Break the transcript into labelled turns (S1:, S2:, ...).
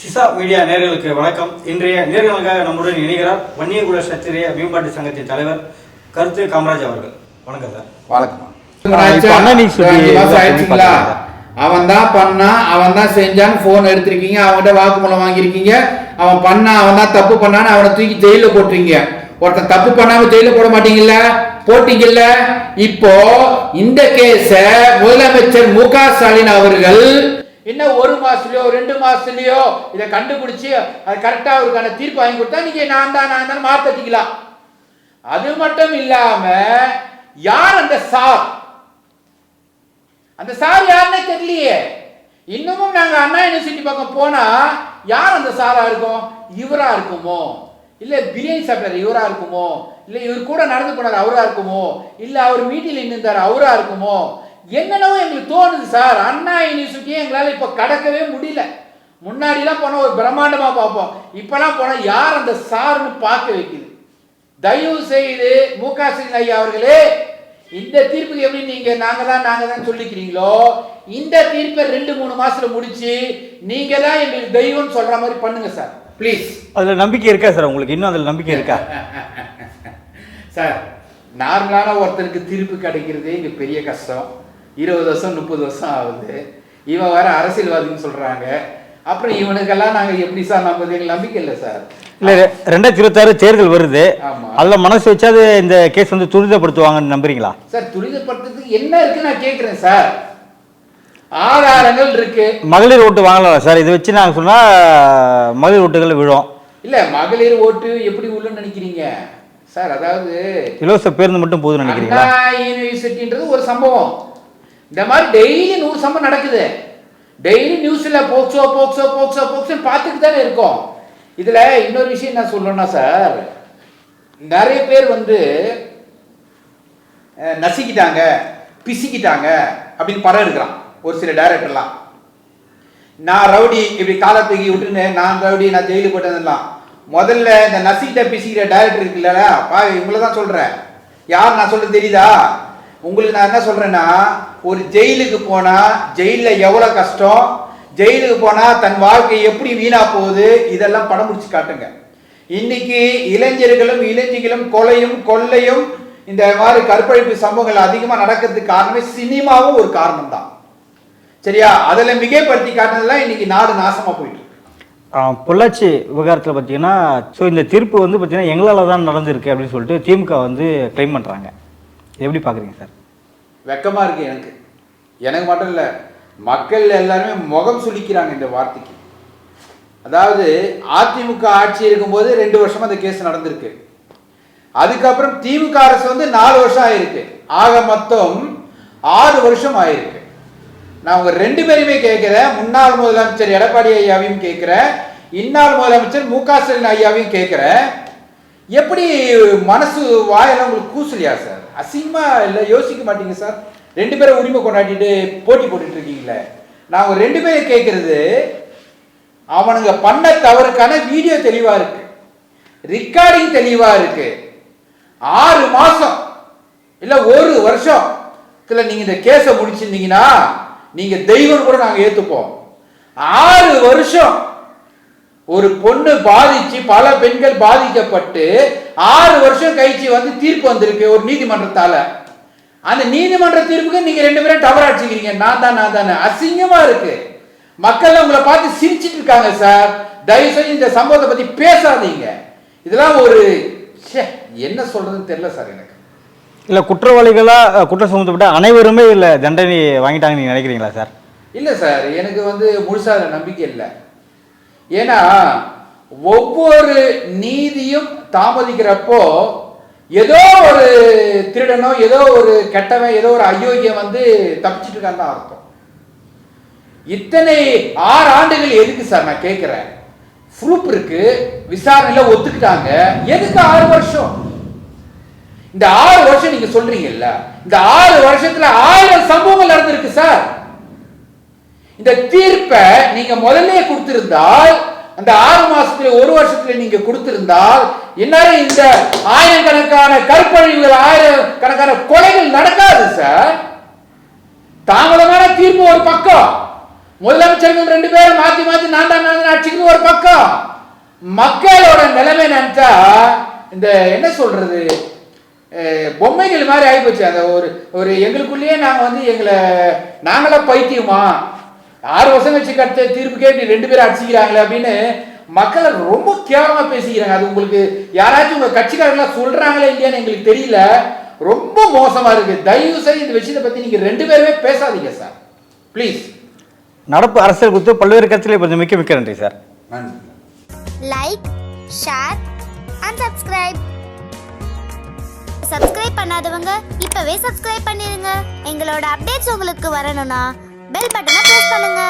S1: சிசா media நேயர்களுக்கு வணக்கம். இன்றைய நேர்களுக்காக நம்முடன் இணைகிறார் வன்னியகுல சத்திரிய மேம்பாட்டு சங்கத்தின் தலைவர் கருத்து காமராஜ் அவர்கள். வணக்கம் சார்.
S2: வணக்கம்.
S3: அவன் தான் பண்ணா, அவன் தான் செஞ்சான்னு போன் எடுத்திருக்கீங்க, அவன்கிட்ட வாக்குமூலம் வாங்கியிருக்கீங்க. அவன் பண்ணா, அவன் தான் தப்பு பண்ணான்னு அவனை தூக்கி ஜெயில போட்டுறீங்க. ஒருத்தன் தப்பு பண்ணாம ஜெயில போட மாட்டீங்கல்ல, போட்டீங்கல்ல. இப்போ இந்த கேஸ முதலமைச்சர் மு.க. ஸ்டாலின் அவர்கள் இன்னும் 1 மாசத்துலயோ 2 மாசத்துலயோ இதை கண்டுபிடிச்சு அது கரெக்டா அவருக்கான தீர்ப்பு வாங்கி கொடுத்தா நீங்க நான் தான் மாத்தட்டிக்கலாம். அது மட்டும் இல்லாம யார் அந்த சார்? அந்த சார் யாருன்னே தெரியலையே. இன்னமும் நாங்க அண்ணா யூனிவர்சிட்டி பக்கம் போனா யார் அந்த சாரா இருக்கும்? இவரா இருக்குமோ, இல்ல பிரியாணி சாப்பிட்டாரு இவரா இருக்குமோ, இல்ல இவர் கூட நடந்து போனார் அவரா இருக்குமோ, இல்ல அவர் மீட்டிங்ல நின்றாரு அவரா இருக்குமோ, என்னென்னவோ எங்களுக்கு தோணுது சார். அண்ணா யூனிவர்சிட்டியை எங்களால் இப்போ கடக்கவே முடியல. முன்னாடிலாம் போனால் ஒரு பிரம்மாண்டமா பார்ப்போம், இப்பெல்லாம் போனால் யார் அந்த சார்னு பார்க்க வைக்குது. தயவு செய்து மு.க. ஸ்டாலின் ஐயா அவர்களே, இந்த தீர்ப்புக்கு எப்படி நீங்க நாங்க தான் சொல்லிக்கிறீங்களோ, இந்த தீர்ப்பை 2-3 மாசத்துல முடிச்சு நீங்க தான் எங்களுக்கு தெய்வம் சொல்ற மாதிரி பண்ணுங்க சார், ப்ளீஸ்.
S1: அதுல நம்பிக்கை இருக்கா சார் உங்களுக்கு? இன்னும் அதுல நம்பிக்கை இருக்கா
S3: சார்? நார்மலான ஒருத்தருக்கு தீர்ப்பு கிடைக்கிறதே இங்க பெரிய கஷ்டம். 20 வருஷம் 30 வருஷம் ஆகுது. இவன் வேற அரசியல்வாதின்னு சொல்றாங்க. அப்புறம் இவனுக்கெல்லாம் நாங்க எப்படி சார் நம்புறது? எங்களுக்கு நம்பிக்கை இல்லை சார்.
S1: இல்ல 2026 தேர்தல் வருது, அதுல மனசு வச்சாது இந்த கேஸ் வந்து துரிதப்படுத்துவாங்கன்னு நம்புறீங்களா
S3: சார்? துரிதப்படுத்துறதுக்கு என்ன இருக்கு நான் கேட்கிறேன் சார். ஆதாரங்கள் இருக்கு.
S1: மகளிர் ஓட்டு வாங்கலாம் சார். இதை வச்சு நாங்க சொன்னா மகளிர் ஓட்டுகள் விழும்.
S3: இல்ல மகளிர் ஓட்டு எப்படி உள்ளன்னு நினைக்கிறீங்க சார்? அதாவது
S1: இலவச பேருந்து மட்டும் போதும் நினைக்கிறீங்களா?
S3: யூனிவர்சிட்டின்றது ஒரு சம்பவம். இந்த மாதிரி டெய்லி 100 சம்பவம் நடக்குது. டெய்லி நியூஸ்ல போக்சோ போக்சோ போக்சோ போக்சோ பார்த்துட்டு தானே இருக்கோம். இதுல இன்னொரு விஷயம் என்ன சொல்லணும்னா சார், நிறைய பேர் வந்து நசிக்கிட்டாங்க பிசிக்கிட்டாங்க அப்படின்னு படம் எடுக்கிறான் ஒரு சில டைரக்டர்லாம். நான் ரவுடி இப்படி காலத்துக்கு விட்டுன்னு நான் ரவுடி நான் ஜெயிலுக்கு போட்டதெல்லாம். முதல்ல இந்த நசிக்கிட்ட பிசிக்கிற டைரக்டர் இருக்குல்ல, இவங்கள தான் சொல்றேன். யார் நான் சொல்றது தெரியுதா உங்களுக்கு? நான் என்ன சொல்றேன்னா, ஒரு ஜெயிலுக்கு போனா ஜெயில எவ்வளவு கஷ்டம், ஜெயிலுக்கு போனா தன் வாழ்க்கை எப்படி வீணா போகுது, இதெல்லாம் படம் முடிச்சு காட்டுங்க. இன்னைக்கு இளைஞர்களும் இளைஞர்களும் கொலையும் கொள்ளையும் இந்த மாதிரி கற்பழிப்பு சம்பவங்கள் அதிகமா நடக்கிறதுக்கு காரணமே சினிமாவும் ஒரு காரணம் தான். சரியா? அதில் மிகைப்படுத்தி காட்டுனதுலாம் இன்னைக்கு நாடு நாசமா போயிட்டு.
S1: பொள்ளாச்சி விவகாரத்தில் பார்த்தீங்கன்னா, ஸோ இந்த தீர்ப்பு வந்து பார்த்தீங்கன்னா எங்களால் தான் நடந்திருக்கு அப்படின்னு சொல்லிட்டு திமுக வந்து கிளைம் பண்ணுறாங்க. எப்படி பார்க்குறீங்க சார்?
S3: வெக்கமாக இருக்கு எனக்கு. எனக்கு மட்டும் இல்லை, மக்கள் எல்லாருமே முகம் சுளிக்கிறாங்க இந்த வார்த்தைக்கு. அதாவது அதிமுக ஆட்சி இருக்கும்போது 2 வருஷமா அந்த கேஸ் நடந்திருக்கு. அதுக்கப்புறம் திமுக அரசு வந்து 4 வருஷம் ஆயிருக்கு. ஆக மொத்தம் 6 வருஷம் ஆயிருக்கு. நான் உங்க 2 பேருமே கேட்கிறேன். முன்னாள் முதலமைச்சர் எடப்பாடி ஐயாவையும் கேட்கிறேன், இந்நாள் முதலமைச்சர் மு.க. ஸ்டாலின் ஐயாவையும் கேட்கிறேன். எப்படி மனசு வாயெல்லாம் உங்களுக்கு கூசலியா சார்? அசிங்கமா இல்லை? யோசிக்க மாட்டீங்க சார்? 2 பேரும் உரிமை கொண்டாடிட்டு போட்டி போட்டுட்டு இருக்கீங்களே. நான் உங்க 2 பேரும் கேட்கறது, அவனுங்க பண்ண தவறுக்கான வீடியோ தெளிவா இருக்கு, ரெக்கார்டிங் தெளிவா இருக்கு. 6 மாசம் இல்ல 1 வருஷம் நீங்க இந்த கேஸ முடிச்சிருந்தீங்கன்னா நீங்க தெய்வம் கூட நாங்க ஏத்துப்போம். 6 வருஷம் ஒரு பொண்ணு பாதிச்சு, பல பெண்கள் பாதிக்கப்பட்டு 6 வருஷம் கழிச்சு வந்து தீர்ப்பு வந்திருக்கு ஒரு நீதிமன்றத்தால. அந்த நீதிமன்ற தீர்ப்புக்கு நீங்க 2 பேரும் டவர் அடிச்சுக்கிறீங்க. நான் தான் அசிங்கமா இருக்கு. மக்கள் உங்களை பார்த்து சிரிச்சிட்டு இருக்காங்க சார். தயவு செஞ்சு இந்த சம்பவத்தை பத்தி பேசாதீங்க. இதெல்லாம் ஒரு என்ன சொல்றதுன்னு தெரியல சார் எனக்கு.
S1: இல்ல குற்றவாளிகளா குற்றம் சுமத்தப்பட்ட அனைவருமே இல்ல தண்டனை வாங்கிட்டாங்க நீங்க நினைக்கிறீங்களா சார்?
S3: இல்ல சார், எனக்கு வந்து முழுசா நம்பிக்கை இல்லை. ஏன்னா ஒவ்வொரு நீதியும் தாமதிக்கிறப்போ ஏதோ ஒரு திருடனோ ஏதோ ஒரு கெட்டவன் ஏதோ ஒரு அயோக்கியம் வந்து தப்பிச்சிட்டு இருக்கான்னு அர்த்தம். இத்தனை 6 ஆண்டுகள் எதுக்கு சார் நான் கேட்கிறேன்? ப்ரூஃப் இருக்கு, விசாரணையில ஒத்துக்கிட்டாங்க. எதுக்கு 6 வருஷம்? இந்த 6 வருஷம் நீங்க சொல்றீங்கல்ல, இந்த 6 வருஷத்துல 1000 சம்பவங்கள் நடந்திருக்கு சார். இந்த தீர்ப்பை நீங்க முதல்ல கொடுத்திருந்தால், அந்த 6 மாசத்துல 1 வருஷத்துல நீங்க கொடுத்திருந்தால், இந்நேரம் இந்த ஆயிரக்கணக்கான கற்பழிவுகள் 1000 கணக்கான கொலைகள் நடக்காது சார். தாமதமான தீர்ப்பு ஒரு பக்கம், முதலமைச்சர்கள் 2 பேரும் மாத்தி மாத்தி நான் ஆட்சிக்கு ஒரு பக்கம். மக்களோட நிலைமை நினைச்சா இந்த என்ன சொல்றது பொம்மைகள் மாதிரி ஆகிப்போச்சு. அந்த ஒரு எங்களுக்குள்ளேயே நாங்கள் வந்து நாங்களா பைத்தியமா 6 வருஷம் வச்சு கட்ட தீர்ப்பு கேட்டு 2 பேரும் அடிச்சுக்கிறாங்களே அப்படின்னு மக்களை ரொம்ப கேவலமா பேசிக்கிறாங்க. அது உங்களுக்கு யாராச்சும் உங்க கட்சிக்காரங்களா சொல்றாங்களே இல்லையான்னு எங்களுக்கு தெரியல. ரொம்ப மோசமா இருக்கு. தயவு செய்து இந்த விஷயத்தை பத்தி நீங்க 2 பேருமே பேசாதீங்க சார், ப்ளீஸ்.
S1: நடப்பு அரசியல் குறித்து பல்வேறு கருத்துக்களை பற்றி மிக்க நன்றி sir.
S2: Like, share and subscribe பண்ணாதவங்க இப்பவே சப்ஸ்கிரைப் பண்ணிருங்க. எங்களோட அப்டேட்ஸ் உங்களுக்கு வரணும்னா பெல் பட்டனை பிரஸ் பண்ணுங்க.